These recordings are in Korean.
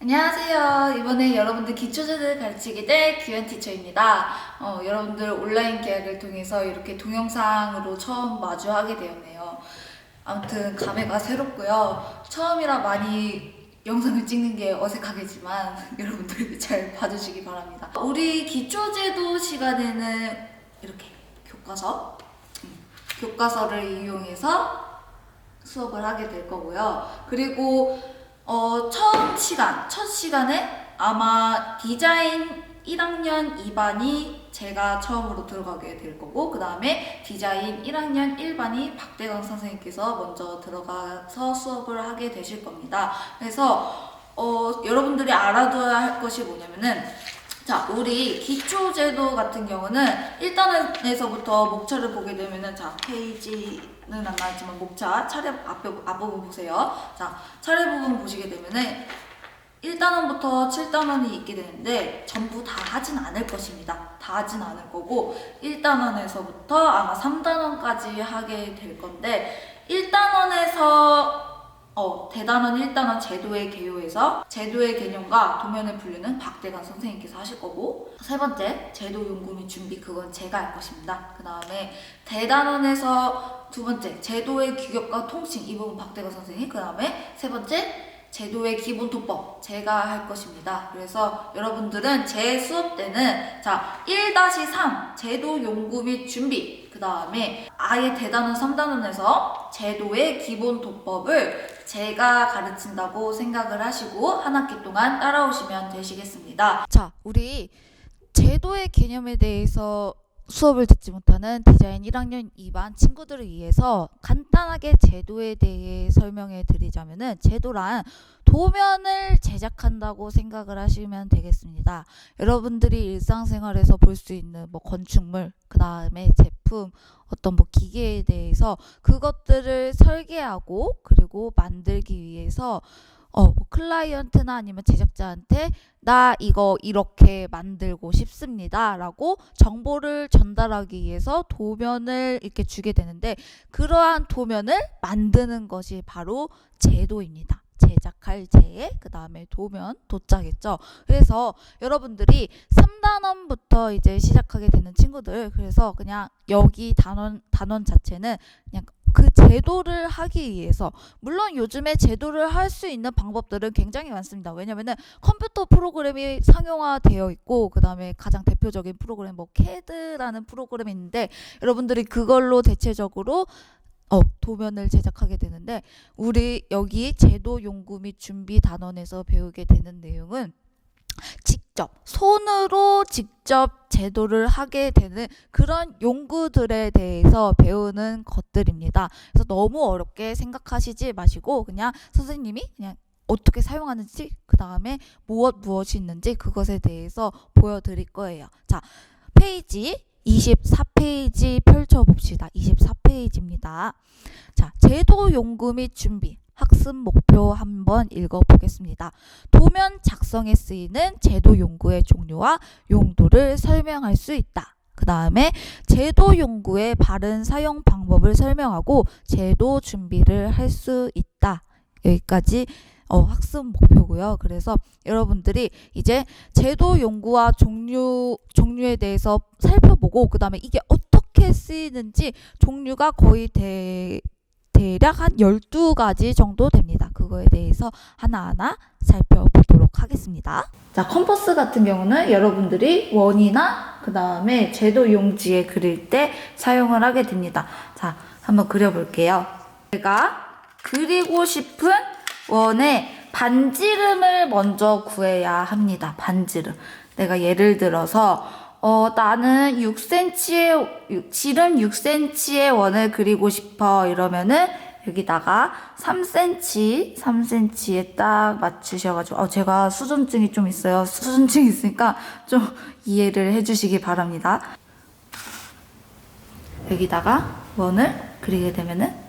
안녕하세요. 이번에 여러분들 기초제를 가르치게 될 규현 티처입니다. 여러분들 온라인 계약을 통해서 이렇게 동영상으로 처음 마주하게 되었네요. 아무튼 감회가 새롭고요. 처음이라 많이 영상을 찍는 게 어색하겠지만 여러분들 잘 봐주시기 바랍니다. 우리 기초제도 시간에는 이렇게 교과서를 이용해서 수업을 하게 될 거고요. 그리고 첫 시간에 아마 디자인 1학년 2반이 제가 처음으로 들어가게 될 거고, 그 다음에 디자인 1학년 1반이 박대강 선생님께서 먼저 들어가서 수업을 하게 되실 겁니다. 그래서 여러분들이 알아둬야 할 것이 뭐냐면은, 자, 우리 기초제도 같은 경우는 1단원에서부터 목차를 보게 되면은, 자, 페이지는 안 나왔지만 목차 차례 앞부분 보세요. 자, 차례 부분 보시게 되면은 1단원부터 7단원이 있게 되는데 전부 다 하진 않을 것입니다. 다 하진 않을 거고 1단원에서부터 아마 3단원까지 하게 될 건데, 1단원에서 대단원 1단원 제도의 개요에서 제도의 개념과 도면의 분류는 박대관 선생님께서 하실 거고, 세 번째 제도 연구 및 준비, 그건 제가 할 것입니다. 그 다음에 대단원에서 두 번째 제도의 규격과 통칭, 이 부분 박대관 선생님, 그 다음에 세 번째 제도의 기본 도법, 제가 할 것입니다. 그래서 여러분들은 제 수업 때는 자 1-3 제도 연구 및 준비, 그 다음에 아예 대단원 3단원에서 제도의 기본 도법을 제가 가르친다고 생각을 하시고 한 학기 동안 따라오시면 되시겠습니다. 자, 우리 제도의 개념에 대해서 수업을 듣지 못하는 디자인 1학년 2반 친구들을 위해서 간단하게 제도에 대해 설명해 드리자면은, 제도란 도면을 제작한다고 생각을 하시면 되겠습니다. 여러분들이 일상생활에서 볼 수 있는 건축물, 그 다음에 제품, 어떤 기계에 대해서 그것들을 설계하고 그리고 만들기 위해서 클라이언트나 아니면 제작자한테 나 이거 이렇게 만들고 싶습니다 라고 정보를 전달하기 위해서 도면을 이렇게 주게 되는데, 그러한 도면을 만드는 것이 바로 제도입니다. 제작할 제, 그 다음에 도면, 도자겠죠. 그래서 여러분들이 3단원부터 이제 시작하게 되는 친구들, 그래서 그냥 여기 단원 자체는 그냥 그 제도를 하기 위해서, 물론 요즘에 제도를 할 수 있는 방법들은 굉장히 많습니다. 왜냐면은 컴퓨터 프로그램이 상용화되어 있고, 그 다음에 가장 대표적인 프로그램 CAD라는 프로그램이 있는데, 여러분들이 그걸로 대체적으로 도면을 제작하게 되는데, 우리 여기 제도 연구 및 준비 단원에서 배우게 되는 내용은 손으로 직접 제도를 하게 되는 그런 용구들에 대해서 배우는 것들입니다. 그래서 너무 어렵게 생각하시지 마시고 그냥 선생님이 그냥 어떻게 사용하는지, 그 다음에 무엇이 있는지 그것에 대해서 보여드릴 거예요. 자, 페이지 24페이지 펼쳐봅시다. 24페이지입니다. 자, 제도 연구 및 준비, 학습 목표 한번 읽어보겠습니다. 도면 작성에 쓰이는 제도 연구의 종류와 용도를 설명할 수 있다. 그 다음에 제도 연구의 바른 사용 방법을 설명하고 제도 준비를 할 수 있다. 여기까지 학습 목표고요. 그래서 여러분들이 이제 제도 연구와 종류에 대해서 살펴보고, 그 다음에 이게 어떻게 쓰이는지 종류가 거의 대략 한 12가지 정도 됩니다. 그거에 대해서 하나하나 살펴보도록 하겠습니다. 자, 컴퍼스 같은 경우는 여러분들이 원이나 그 다음에 제도 용지에 그릴 때 사용을 하게 됩니다. 자, 한번 그려볼게요. 제가 그리고 싶은 원의 반지름을 먼저 구해야 합니다. 반지름. 내가 예를 들어서 나는 6cm의 지름 6cm의 원을 그리고 싶어 이러면은 여기다가 3cm에 딱 맞추셔가지고, 제가 수전증이 좀 있어요. 수전증이 있으니까 좀 이해를 해주시기 바랍니다. 여기다가 원을 그리게 되면은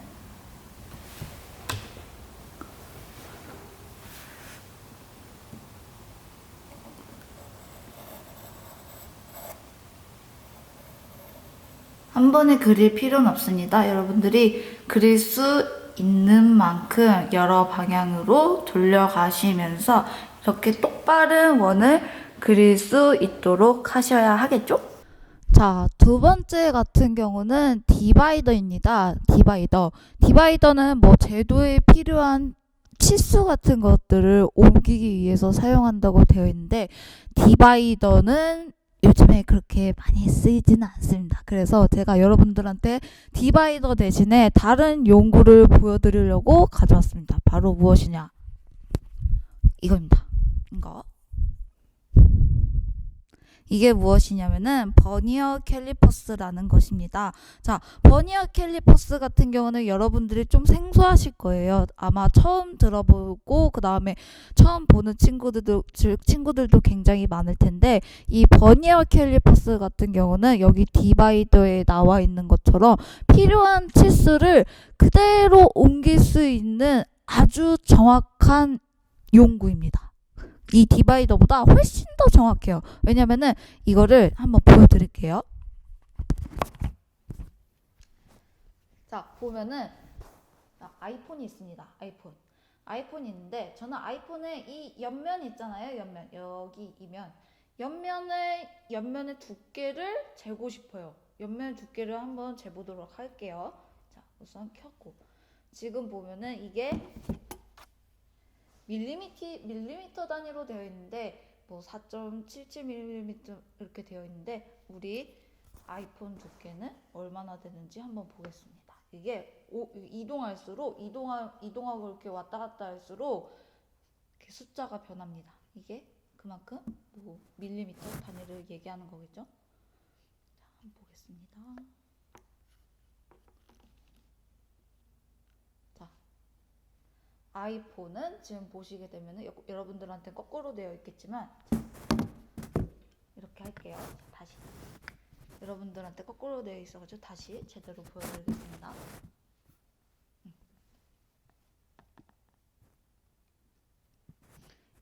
한 번에 그릴 필요는 없습니다. 여러분들이 그릴 수 있는 만큼 여러 방향으로 돌려가시면서 이렇게 똑바른 원을 그릴 수 있도록 하셔야 하겠죠? 자, 두 번째 같은 경우는 디바이더입니다. 디바이더는 뭐 제도에 필요한 치수 같은 것들을 옮기기 위해서 사용한다고 되어 있는데, 디바이더는 요즘에 그렇게 많이 쓰이지는 않습니다. 그래서 제가 여러분들한테 디바이더 대신에 다른 용구를 보여드리려고 가져왔습니다. 바로 무엇이냐? 이겁니다. 이거. 이게 무엇이냐면은 버니어 캘리퍼스라는 것입니다. 자, 버니어 캘리퍼스 같은 경우는 여러분들이 좀 생소하실 거예요. 아마 처음 들어보고 그 다음에 처음 보는 친구들도 굉장히 많을 텐데, 이 버니어 캘리퍼스 같은 경우는 여기 디바이더에 나와 있는 것처럼 필요한 치수를 그대로 옮길 수 있는 아주 정확한 용구입니다. 이 디바이더보다 훨씬 더 정확해요. 왜냐면은 이거를 한번 보여드릴게요. 자, 보면은 아이폰이 있습니다. 아이폰이 있는데, 저는 아이폰에 이 옆면 있잖아요. 여기 옆면의 두께를 재고 싶어요. 옆면의 두께를 한번 재보도록 할게요. 자, 우선 켰고, 지금 보면은 이게 밀리미터 단위로 되어 있는데 뭐 4.77mm 이렇게 되어 있는데, 우리 아이폰 두께는 얼마나 되는지 한번 보겠습니다. 이게 이동하고 이렇게 왔다 갔다 할수록 이렇게 숫자가 변합니다. 이게 그만큼 뭐 밀리미터 단위를 얘기하는 거겠죠? 자, 한번 보겠습니다. 아이폰은 지금 보시게 되면 여러분들한테 거꾸로 되어 있겠지만, 이렇게 할게요. 다시 여러분들한테 거꾸로 되어 있어가지고 다시 제대로 보여드리겠습니다.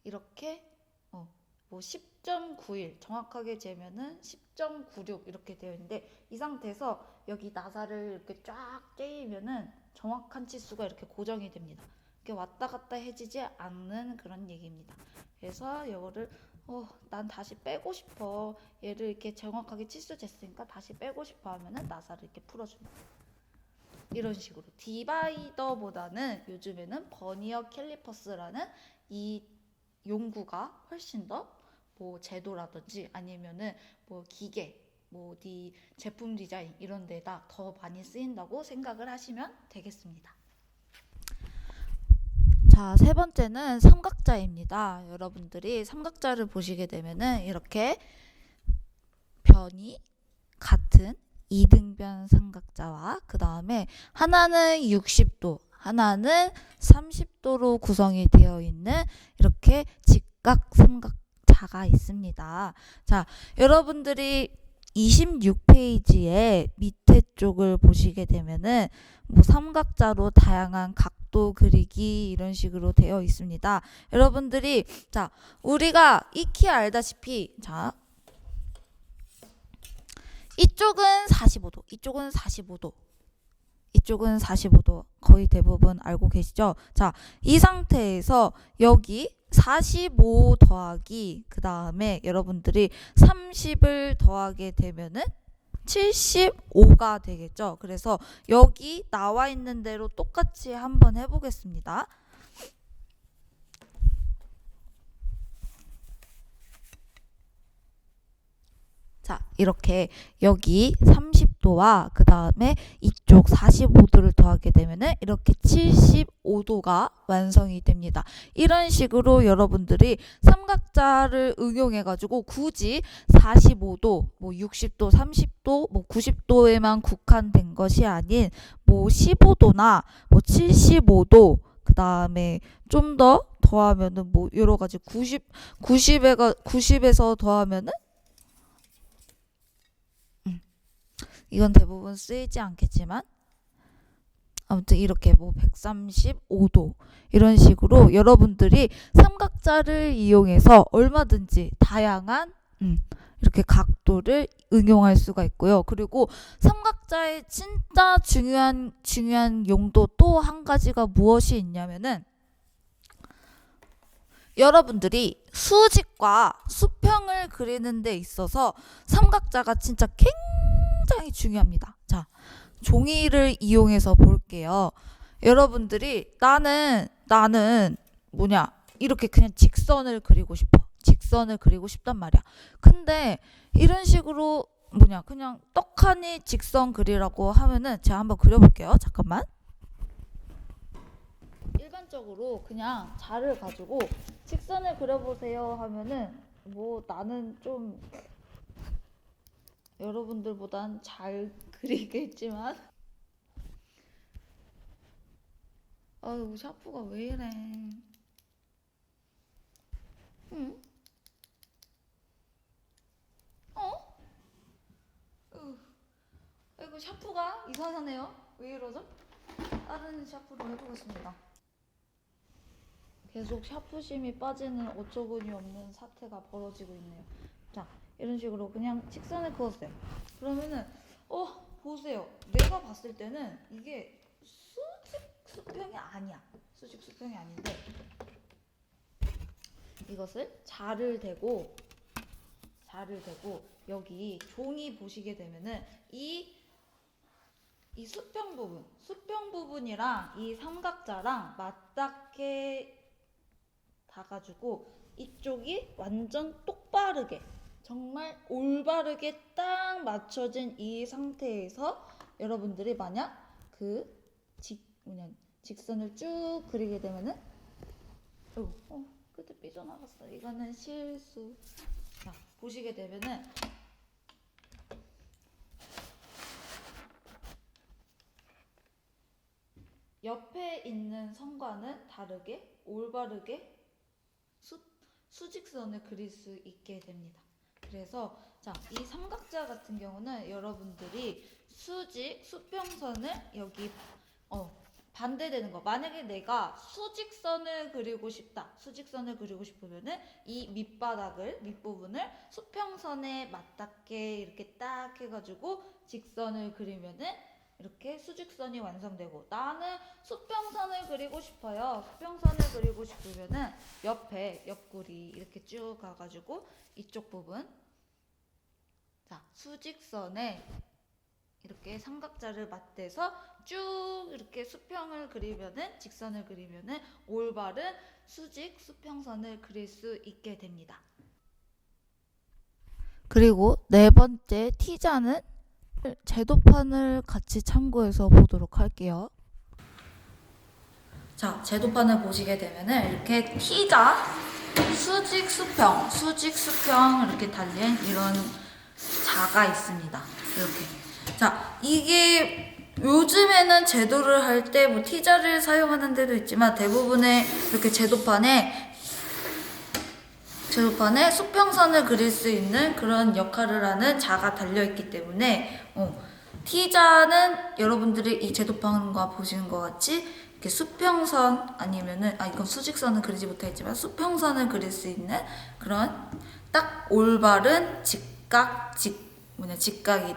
이렇게 뭐 10.91 정확하게 재면은 10.96 이렇게 되어 있는데, 이 상태에서 여기 나사를 이렇게 쫙 떼이면은 정확한 치수가 이렇게 고정이 됩니다. 이렇게 왔다 갔다 해지지 않는 그런 얘기입니다. 그래서 이거를 난 다시 빼고 싶어, 얘를 이렇게 정확하게 치수 쟀으니까 다시 빼고 싶어 하면은 나사를 이렇게 풀어줍니다. 이런 식으로 디바이더보다는 요즘에는 버니어 캘리퍼스라는 이 용구가 훨씬 더 뭐 제도라든지 아니면은 뭐 기계, 뭐 제품 디자인 이런 데다 더 많이 쓰인다고 생각을 하시면 되겠습니다. 자, 세 번째는 삼각자입니다. 여러분들이 삼각자를 보시게 되면은 이렇게 변이 같은 이등변 삼각자와 그 다음에 하나는 60도, 하나는 30도로 구성이 되어 있는 이렇게 직각 삼각자가 있습니다. 자, 여러분들이 26페이지에 밑에 쪽을 보시게 되면은 뭐 삼각자로 다양한 각도 그리기 이런 식으로 되어 있습니다. 여러분들이 우리가 익히 알다시피 이쪽은 45도, 이쪽은 45도, 이쪽은 45도 거의 대부분 알고 계시죠? 자, 이 상태에서 여기 45 더하기 그 다음에 여러분들이 30을 더하게 되면은 75가 되겠죠. 그래서 여기 나와 있는 대로 똑같이 한번 해보겠습니다. 자, 이렇게 여기 30도와 그 다음에 이쪽 45도를 더하게 되면은 이렇게 75도가 완성이 됩니다. 이런 식으로 여러분들이 삼각자를 응용해 가지고 굳이 45도, 뭐 60도, 30도, 뭐 90도에만 국한된 것이 아닌 뭐 15도나 뭐 75도, 그 다음에 좀 더 더하면은 뭐 여러 가지 90에서 더하면은 이건 대부분 쓰이지 않겠지만 아무튼 이렇게 뭐 135도 이런 식으로 여러분들이 삼각자를 이용해서 얼마든지 다양한 이렇게 각도를 응용할 수가 있고요. 그리고 삼각자의 진짜 중요한 용도 또 한 가지가 무엇이 있냐면은 여러분들이 수직과 수평을 그리는 데 있어서 삼각자가 진짜 굉장히 중요합니다. 자, 종이를 이용해서 볼게요. 여러분들이 나는 이렇게 그냥 직선을 그리고 싶어. 직선을 그리고 싶단 말이야. 근데 이런 식으로 그냥 떡하니 직선 그리라고 하면은 제가 한번 그려볼게요. 잠깐만. 일반적으로 그냥 자를 가지고 직선을 그려보세요 하면은 나는 좀 여러분들보단 잘 그리겠지만 아유 샤프가 왜 이래. 응? 어? 이거 샤프가 이상하네요. 왜 이러죠? 다른 샤프로 해보겠습니다. 계속 샤프심이 빠지는 어처구니 없는 사태가 벌어지고 있네요. 자, 이런 식으로 그냥 직선을 그었어요. 그러면은 보세요. 내가 봤을 때는 이게 수평이 아니야. 수평이 아닌데 이것을 자를 대고 여기 종이 보시게 되면은 이 수평 부분이랑 이 삼각자랑 맞닿게 닿아가지고 이쪽이 완전 똑바르게 정말 올바르게 딱 맞춰진 이 상태에서 여러분들이 만약 직선을 쭉 그리게 되면은 끝에 삐져나갔어. 이거는 실수. 자, 보시게 되면은 옆에 있는 선과는 다르게 올바르게 수직선을 그릴 수 있게 됩니다. 그래서 자, 이 삼각자 같은 경우는 여러분들이 수평선을 여기 반대되는 거. 만약에 내가 수직선을 그리고 싶으면은 이 밑부분을 수평선에 맞닿게 이렇게 딱 해가지고 직선을 그리면은 이렇게 수직선이 완성되고, 나는 수평선을 그리고 싶어요. 수평선을 그리고 싶으면은 옆구리 이렇게 쭉 가가지고 이쪽 부분, 자, 수직선에 이렇게 삼각자를 맞대서 쭉 이렇게 수평을 그리면은, 직선을 그리면은 올바른 수평선을 그릴 수 있게 됩니다. 그리고 네 번째 T자는 제도판을 같이 참고해서 보도록 할게요. 자, 제도판을 보시게 되면은 이렇게 T자, 수직, 수평 이렇게 달린 이런 자가 있습니다. 이렇게. 자, 이게 요즘에는 제도를 할 때 T자를 사용하는 데도 있지만 대부분의 이렇게 제도판에 수평선을 그릴 수 있는 그런 역할을 하는 자가 달려있기 때문에 T자는 여러분들이 이 제도판과 보시는 것 같이 이렇게 수평선 아니면은 이건 수직선을 그리지 못했지만 수평선을 그릴 수 있는 그런 딱 올바른 직각이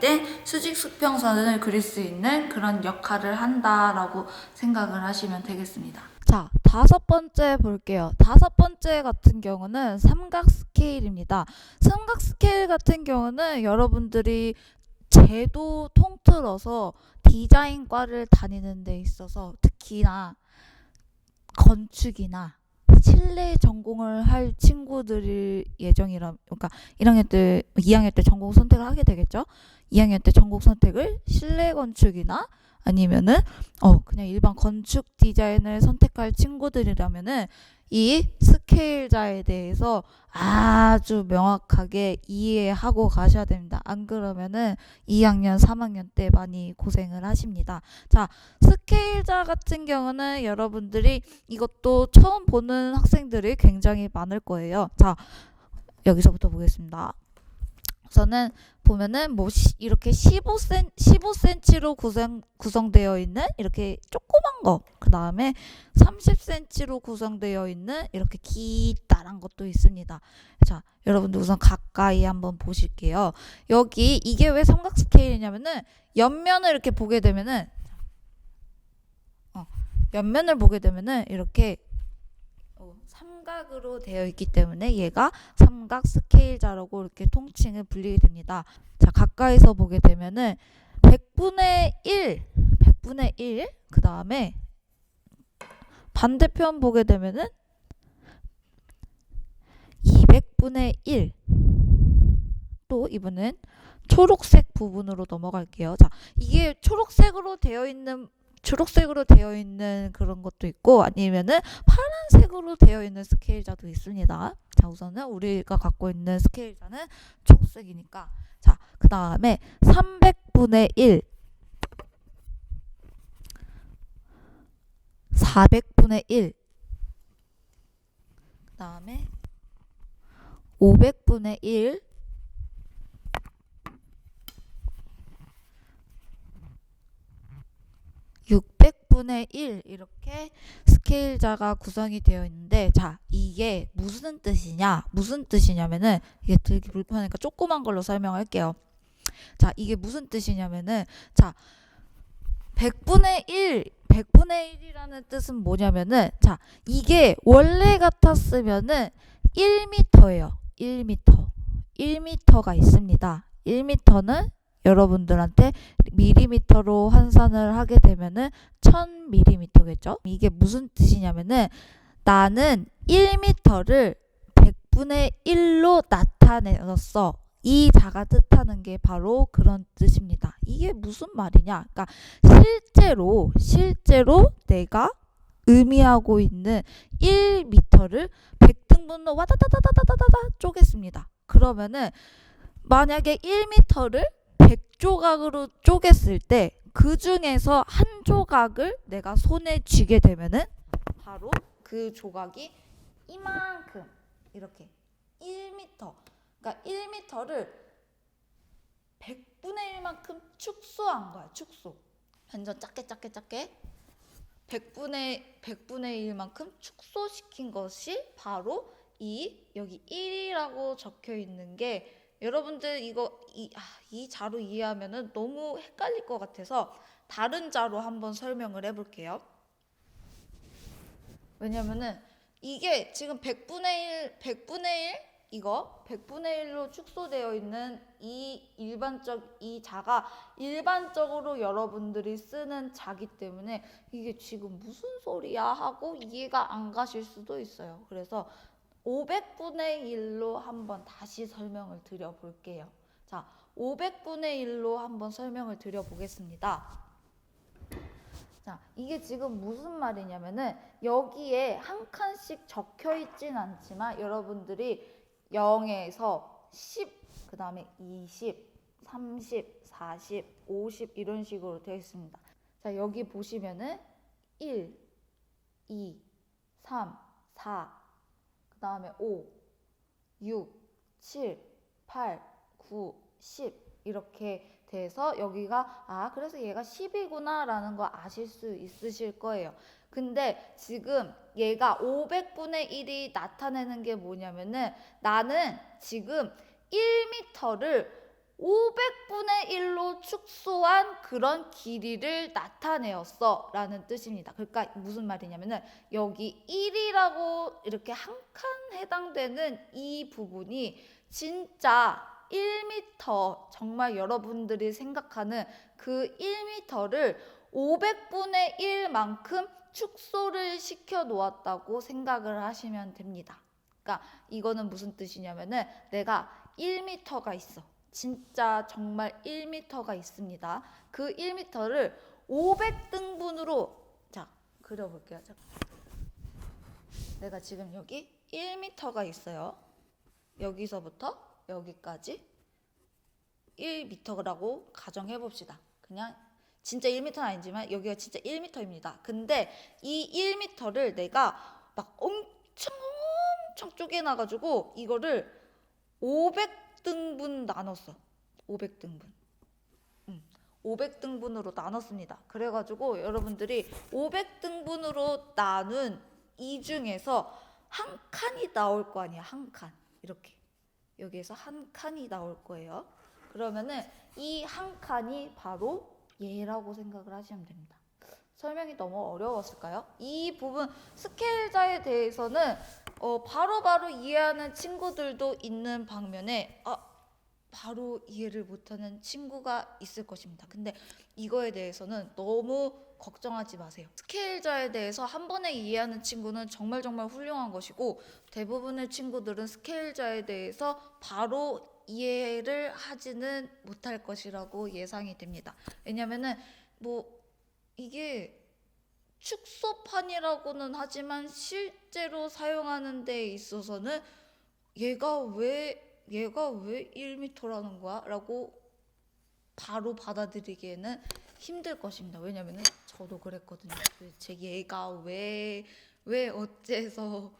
된 수직 수평선을 그릴 수 있는 그런 역할을 한다라고 생각을 하시면 되겠습니다. 자, 다섯 번째 볼게요. 다섯 번째 같은 경우는 삼각 스케일입니다. 삼각 스케일 같은 경우는 여러분들이 제도 통틀어서 디자인과를 다니는 데 있어서 특히나 건축이나 실내 전공을 할 친구들 그러니까 2학년 때 전공 선택을 하게 되겠죠. 2학년 때 전공 선택을 실내 건축이나 아니면은 그냥 일반 건축 디자인을 선택할 친구들이라면은 이 스케일자에 대해서 아주 명확하게 이해하고 가셔야 됩니다. 안 그러면은 2학년, 3학년 때 많이 고생을 하십니다. 자, 스케일자 같은 경우는 여러분들이 이것도 처음 보는 학생들이 굉장히 많을 거예요. 자, 여기서부터 보겠습니다. 우선은 보면은 이렇게 15cm로 구성되어 있는 이렇게 조그만 거, 그 다음에 30cm로 구성되어 있는 이렇게 기다란 것도 있습니다. 자, 여러분들 우선 가까이 한번 보실게요. 여기 이게 왜 삼각 스케일이냐면은 옆면을 이렇게 보게 되면은 이렇게 삼각으로 되어 있기 때문에 얘가 삼각 스케일자라고 이렇게 통칭을 불리게 됩니다. 자, 가까이서 보게 되면은 100분의 1, 그 다음에 반대편 보게 되면은 200분의 1. 또 이번엔 초록색 부분으로 넘어갈게요. 자, 이게 초록색으로 되어 있는 그런 것도 있고 아니면은 파란색으로 되어 있는 스케일자도 있습니다. 자, 우선은 우리가 갖고 있는 스케일자는 초록색이니까. 자, 그 다음에 300분의 1, 400분의 1, 그 다음에 500분의 1, 600분의 1 이렇게 스케일자가 구성이 되어 있는데, 자, 이게 무슨 뜻이냐면은 이게 들기 불편하니까 조그만 걸로 설명할게요. 자, 이게 무슨 뜻이냐면은, 자, 100분의 1이라는 뜻은 뭐냐면은, 자, 이게 원래 같았으면은 1m예요. 1m가 있습니다. 1m는 여러분들한테 밀리미터로 환산을 하게 되면은 1000mm겠죠? 이게 무슨 뜻이냐면은 나는 1m를 100분의 1로 나타내었어. 이 자가 뜻하는 게 바로 그런 뜻입니다. 이게 무슨 말이냐? 그러니까 실제로 내가 의미하고 있는 1m를 100등분로 와다다다다다다다 쪼갰습니다. 그러면은 만약에 1m를 100조각으로 쪼갰을 때 그 중에서 한 조각을 내가 손에 쥐게 되면은 바로 그 조각이 이만큼 이렇게 1m, 그러니까 1m를 100분의 1만큼 축소한 거야. 축소. 완전 작게 100분의 1만큼 축소시킨 것이 바로 여기 1이라고 적혀 있는 게, 여러분들 이 자로 이해하면은 너무 헷갈릴 것 같아서 다른 자로 한번 설명을 해볼게요. 왜냐면은 이게 지금 100분의 1로 축소되어 있는 이 자가 일반적으로 여러분들이 쓰는 자기 때문에 이게 지금 무슨 소리야 하고 이해가 안 가실 수도 있어요. 그래서 500분의 1로 한번 다시 설명을 드려볼게요. 자, 500분의 1로 한번 설명을 드려보겠습니다. 자, 이게 지금 무슨 말이냐면은 여기에 한 칸씩 적혀 있진 않지만 여러분들이 0에서 10, 그 다음에 20, 30, 40, 50 이런 식으로 되어 있습니다. 자, 여기 보시면은 1, 2, 3, 4, 그 다음에 5, 6, 7, 8, 9, 10 이렇게 돼서 여기가 그래서 얘가 10이구나 라는 거 아실 수 있으실 거예요. 근데 지금 얘가 500분의 1이 나타내는 게 뭐냐면은 나는 지금 1m를 500분의 1로 축소한 그런 길이를 나타내었어 라는 뜻입니다. 그러니까 무슨 말이냐면은 여기 1이라고 이렇게 한 칸 해당되는 이 부분이 진짜 1m, 정말 여러분들이 생각하는 그 1m를 500분의 1만큼 축소를 시켜 놓았다고 생각을 하시면 됩니다. 그러니까 이거는 무슨 뜻이냐면은 내가 1m가 있어. 진짜 정말 1m가 있습니다. 그 1m를 500등분으로 그려볼게요. 내가 지금 여기 1m가 있어요. 여기서부터 여기까지 1m라고 가정해 봅시다. 그냥 진짜 1m는 아니지만 여기가 진짜 1m입니다. 근데 이 1m를 내가 막 엄청 쪼개놔가지고 이거를 500등분 나눴어. 500등분. 500등분으로 나눴습니다. 그래가지고 여러분들이 500등분으로 나눈 이 중에서 한 칸이 나올 거 아니야. 한 칸. 이렇게. 여기에서 한 칸이 나올 거예요. 그러면은 이 한 칸이 바로 얘라고 생각을 하시면 됩니다. 설명이 너무 어려웠을까요? 이 부분 스케일자에 대해서는 바로바로 이해하는 친구들도 있는 반면에 바로 이해를 못하는 친구가 있을 것입니다. 근데 이거에 대해서는 너무 걱정하지 마세요. 스케일자에 대해서 한 번에 이해하는 친구는 정말 훌륭한 것이고, 대부분의 친구들은 스케일자에 대해서 바로 이해를 하지는 못할 것이라고 예상이 됩니다. 왜냐면은 이게 축소판이라고는 하지만 실제로 사용하는 데 있어서는 얘가 왜 1m라는 거야? 라고 바로 받아들이기에는 힘들 것입니다. 왜냐면은 저도 그랬거든요. 도대체 얘가 왜 어째서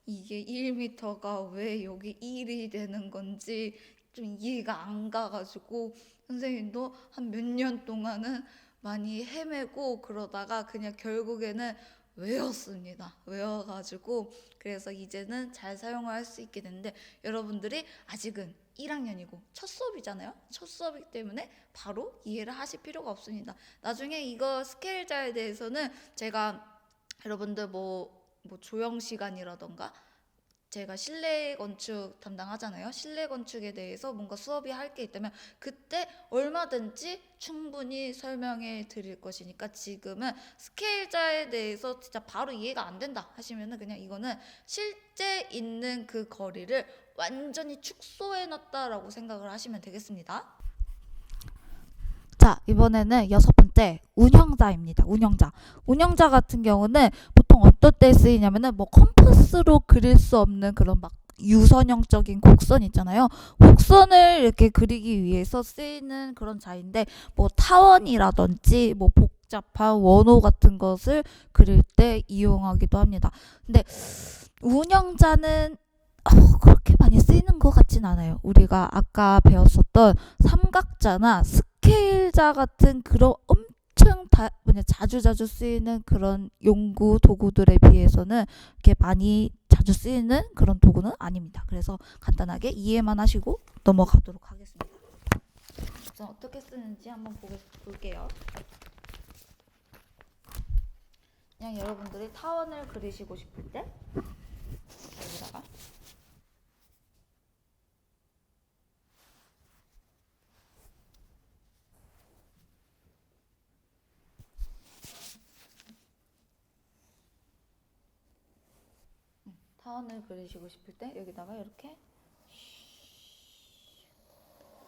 이게 1m가 왜 여기 1이 되는 건지 좀 이해가 안 가가지고 선생님도 한 몇 년 동안은 많이 헤매고 그러다가 그냥 결국에는 외웠습니다. 외워가지고 그래서 이제는 잘 사용을 할 수 있게 됐는데, 여러분들이 아직은 1학년이고 첫 수업이잖아요. 첫 수업이기 때문에 바로 이해를 하실 필요가 없습니다. 나중에 이거 스케일자에 대해서는 제가 여러분들 조형 시간이라던가, 제가 실내 건축 담당하잖아요. 실내 건축에 대해서 뭔가 수업이 할 게 있다면 그때 얼마든지 충분히 설명해 드릴 것이니까, 지금은 스케일자에 대해서 진짜 바로 이해가 안 된다 하시면은 그냥 이거는 실제 있는 그 거리를 완전히 축소해 놨다라고 생각을 하시면 되겠습니다. 자, 이번에는 6번째 운영자입니다. 운영자 같은 경우는 보통 어떨 때 쓰이냐면은 컴퍼스로 그릴 수 없는 그런 유선형적인 곡선 있잖아요. 곡선을 이렇게 그리기 위해서 쓰이는 그런 자인데, 타원이라든지 복잡한 원호 같은 것을 그릴 때 이용하기도 합니다. 근데 운영자는 그렇게 많이 쓰이는 것 같진 않아요. 우리가 아까 배웠었던 삼각자나 스케일자 같은 그런 엄청 자주 쓰이는 그런 용구 도구들에 비해서는 이렇게 많이 자주 쓰이는 그런 도구는 아닙니다. 그래서 간단하게 이해만 하시고 넘어가도록 하겠습니다. 우선 어떻게 쓰는지 한번 볼게요. 그냥 여러분들이 타원을 그리시고 싶을 때 여기다가 타원을 그리시고 싶을 때 여기다가 이렇게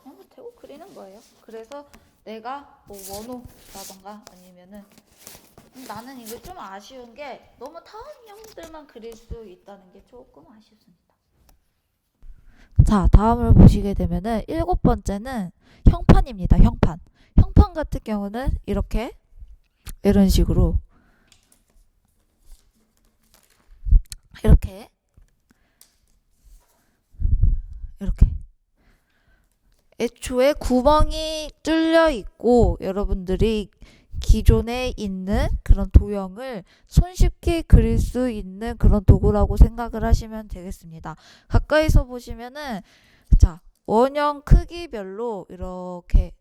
그냥 대고 그리는 거예요. 그래서 내가 원호라던가 아니면은 나는 이게 좀 아쉬운 게 너무 타원형들만 그릴 수 있다는 게 조금 아쉽습니다. 자, 다음을 보시게 되면은 7번째는 형판입니다. 형판 같은 경우는 이런 식으로 이렇게 애초에 구멍이 뚫려 있고, 여러분들이 기존에 있는 그런 도형을 손쉽게 그릴 수 있는 그런 도구라고 생각을 하시면 되겠습니다. 가까이서 보시면은 자, 원형 크기별로 이렇게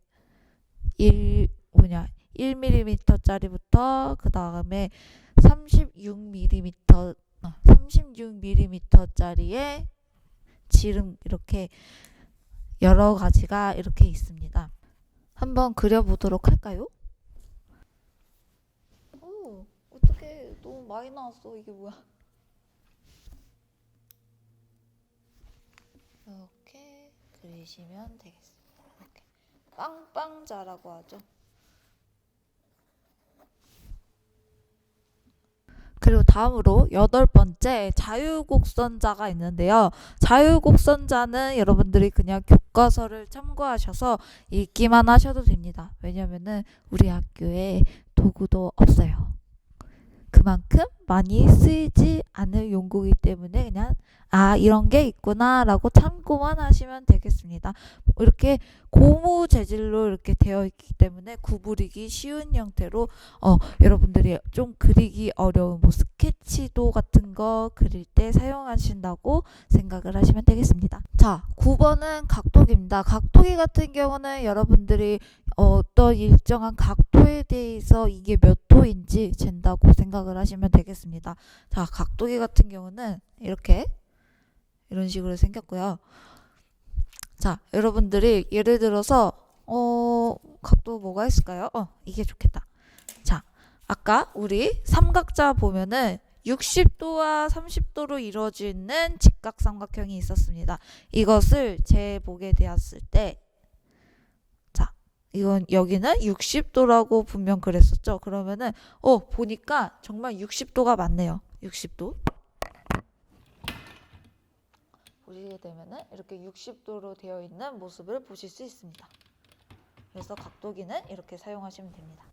1mm 짜리부터 그 다음에 36mm 짜리의 지름, 이렇게 여러 가지가 이렇게 있습니다. 한번 그려보도록 할까요? 어떡해, 너무 많이 나왔어. 이게 뭐야? 이렇게 그리시면 되겠습니다. 이렇게 빵빵자라고 하죠. 그리고 다음으로 8번째 자유곡선자가 있는데요. 자유곡선자는 여러분들이 그냥 교과서를 참고하셔서 읽기만 하셔도 됩니다. 왜냐면은 우리 학교에 도구도 없어요. 그만큼 많이 쓰이지 않을 용구이기 때문에 그냥 이런 게 있구나 라고 참고만 하시면 되겠습니다. 이렇게 고무 재질로 이렇게 되어 있기 때문에 구부리기 쉬운 형태로 여러분들이 좀 그리기 어려운 스케치도 같은 거 그릴 때 사용하신다고 생각을 하시면 되겠습니다. 자, 9번은 각도기입니다. 각도기 같은 경우는 여러분들이 어떤 일정한 각도에 대해서 이게 몇 도인지 잰다고 생각을 하시면 되겠습니다. 자, 각도기 같은 경우는 이렇게 이런 식으로 생겼고요. 자, 여러분들이 예를 들어서 각도 뭐가 있을까요? 이게 좋겠다. 자, 아까 우리 삼각자 보면은 60도와 30도로 이루어지는 직각삼각형이 있었습니다. 이것을 재보게 되었을 때, 자, 이건 여기는 60도라고 분명 그랬었죠. 그러면은 보니까 정말 60도가 맞네요. 60도. 보시게 되면은 이렇게 60도로 되어 있는 모습을 보실 수 있습니다. 그래서 각도기는 이렇게 사용하시면 됩니다.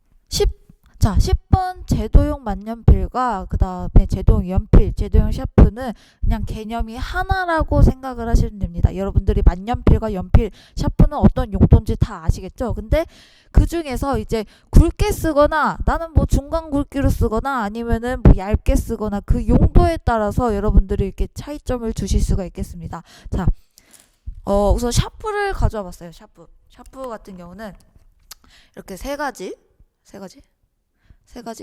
10번 제도용 만년필과 그 다음에 제도용 연필, 제도용 샤프는 그냥 개념이 하나라고 생각을 하시면 됩니다. 여러분들이 만년필과 연필, 샤프는 어떤 용도인지 다 아시겠죠? 근데 그 중에서 이제 굵게 쓰거나 나는 뭐 중간 굵기로 쓰거나 아니면은 뭐 얇게 쓰거나 그 용도에 따라서 여러분들이 이렇게 차이점을 주실 수가 있겠습니다. 자, 우선 샤프를 가져와 봤어요. 샤프 같은 경우는 이렇게 세 가지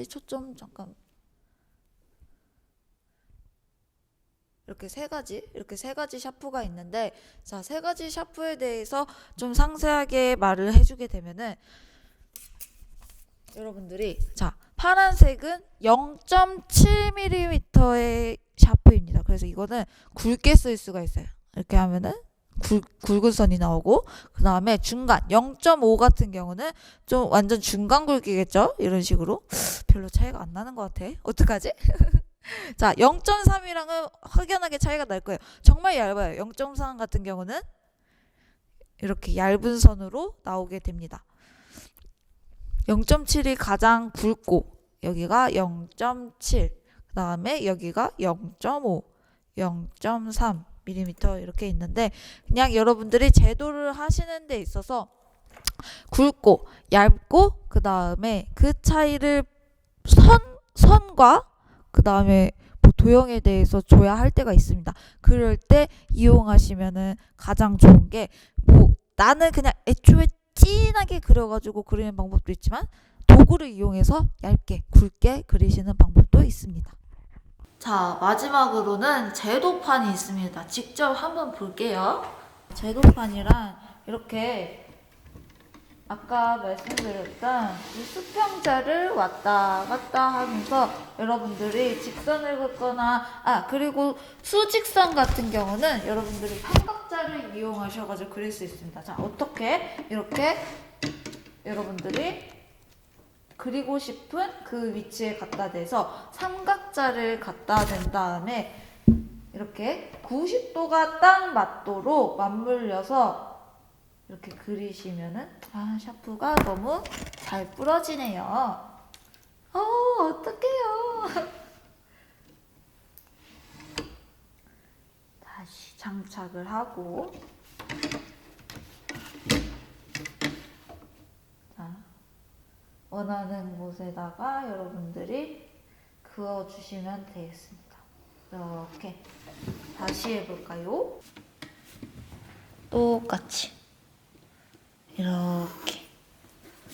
초점 잠깐 이렇게 세 가지 샤프가 있는데, 자, 세 가지 샤프에 대해서 좀 상세하게 말을 해주게 되면은 여러분들이, 자, 파란색은 0.7mm의 샤프입니다. 그래서 이거는 굵게 쓸 수가 있어요. 이렇게 하면은 굵은 선이 나오고, 그 다음에 중간 0.5 같은 경우는 좀 완전 중간 굵기겠죠? 이런 식으로 별로 차이가 안 나는 것 같아. 어떡하지? 자, 0.3이랑은 확연하게 차이가 날 거예요. 정말 얇아요. 0.3 같은 경우는 이렇게 얇은 선으로 나오게 됩니다. 0.7이 가장 굵고 여기가 0.7, 그 다음에 여기가 0.5, 0.3 mm 이렇게 있는데, 그냥 여러분들이 제도를 하시는 데 있어서 굵고 얇고 그 다음에 그 차이를 선과 그 다음에 뭐 도형에 대해서 줘야 할 때가 있습니다. 그럴 때 이용하시면은 가장 좋은 게, 뭐 나는 그냥 애초에 진하게 그려가지고 그리는 방법도 있지만 도구를 이용해서 얇게 굵게 그리시는 방법도 있습니다. 자, 마지막으로는 제도판이 있습니다. 직접 한번 볼게요. 제도판이란 이렇게 아까 말씀드렸던 이 수평자를 왔다 갔다 하면서 여러분들이 직선을 긋거나, 그리고 수직선 같은 경우는 여러분들이 삼각자를 이용하셔가지고 그릴 수 있습니다. 자, 어떻게 이렇게 여러분들이 그리고 싶은 그 위치에 갖다 대서 삼각자를 갖다 댄 다음에 이렇게 90도가 딱 맞도록 맞물려서 이렇게 그리시면은, 샤프가 너무 잘 부러지네요. 어떡해요. 다시 장착을 하고, 자, 원하는 곳에다가 여러분들이 그어주시면 되겠습니다. 이렇게 다시 해볼까요? 똑같이 이렇게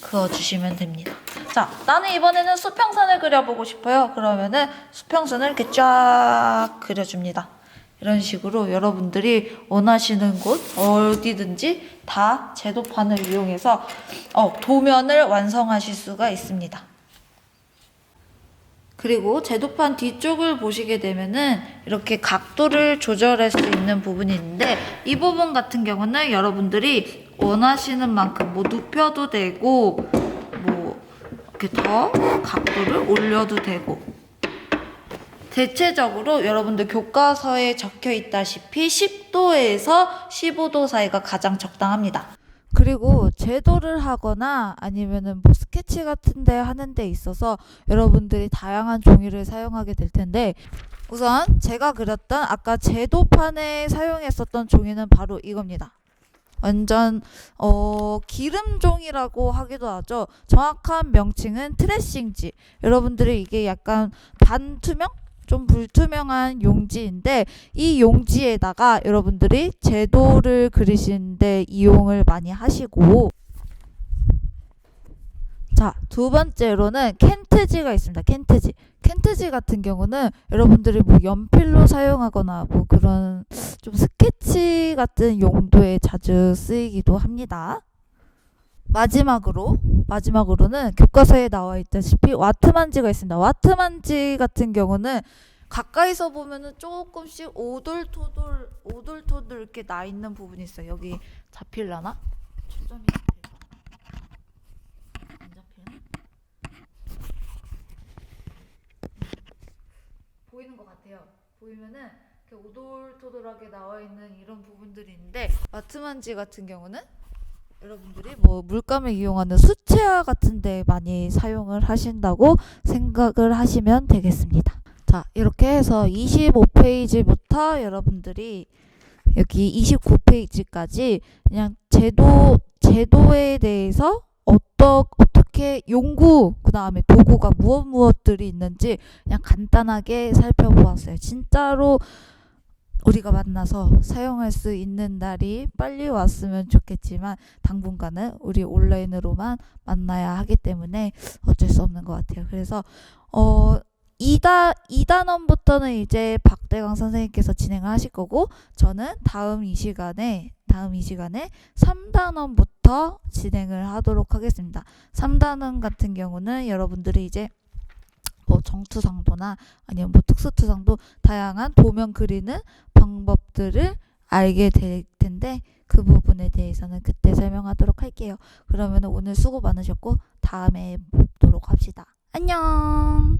그어주시면 됩니다. 자, 나는 이번에는 수평선을 그려보고 싶어요. 그러면은 수평선을 이렇게 쫙 그려줍니다. 이런 식으로 여러분들이 원하시는 곳 어디든지 다 제도판을 이용해서 도면을 완성하실 수가 있습니다. 그리고 제도판 뒤쪽을 보시게 되면은 이렇게 각도를 조절할 수 있는 부분이 있는데, 이 부분 같은 경우는 여러분들이 원하시는 만큼 뭐 눕혀도 되고 뭐 이렇게 더 각도를 올려도 되고, 대체적으로 여러분들 교과서에 적혀 있다시피 10도에서 15도 사이가 가장 적당합니다. 그리고 제도를 하거나 아니면은 뭐 스케치 같은 데 하는 데 있어서 여러분들이 다양한 종이를 사용하게 될 텐데, 우선 제가 그렸던 아까 제도판에 사용했었던 종이는 바로 이겁니다. 완전 기름종이라고 하기도 하죠. 정확한 명칭은 트레싱지. 여러분들이 이게 약간 반투명? 좀 불투명한 용지인데, 이 용지에다가 여러분들이 제도를 그리시는데 이용을 많이 하시고, 자, 두 번째로는 켄트지가 있습니다. 켄트지 같은 경우는 여러분들이 뭐 연필로 사용하거나 뭐 그런 좀 스케치 같은 용도에 자주 쓰이기도 합니다. 마지막으로는 교과서에 나와 있다시피 와트만지가 있습니다. 와트만지 같은 경우는 가까이서 보면은 조금씩 오돌토돌 이렇게 나 있는 부분이 있어요. 여기 잡힐라나? 초점이 안 잡히나? 보이는 것 같아요. 보이면은 이렇게 오돌토돌하게 나와 있는 이런 부분들이 있는데 와트만지 같은 경우는 여러분들이 뭐 물감을 이용하는 수채화 같은 데 많이 사용을 하신다고 생각을 하시면 되겠습니다. 자, 이렇게 해서 25페이지부터 여러분들이 여기 29페이지까지 그냥 제도에 대해서 어떻게 용구, 그 다음에 도구가 무엇들이 있는지 그냥 간단하게 살펴보았어요. 진짜로 우리가 만나서 사용할 수 있는 날이 빨리 왔으면 좋겠지만 당분간은 우리 온라인으로만 만나야 하기 때문에 어쩔 수 없는 것 같아요. 그래서 2단원부터는 이제 박대강 선생님께서 진행을 하실 거고 저는 다음 이 시간에 3단원부터 진행을 하도록 하겠습니다. 3단원 같은 경우는 여러분들이 이제 뭐 정투상도나 아니면 뭐 특수투상도 다양한 도면 그리는 방법들을 알게 될 텐데 그 부분에 대해서는 그때 설명하도록 할게요. 그러면 오늘 수고 많으셨고 다음에 뵙도록 합시다. 안녕.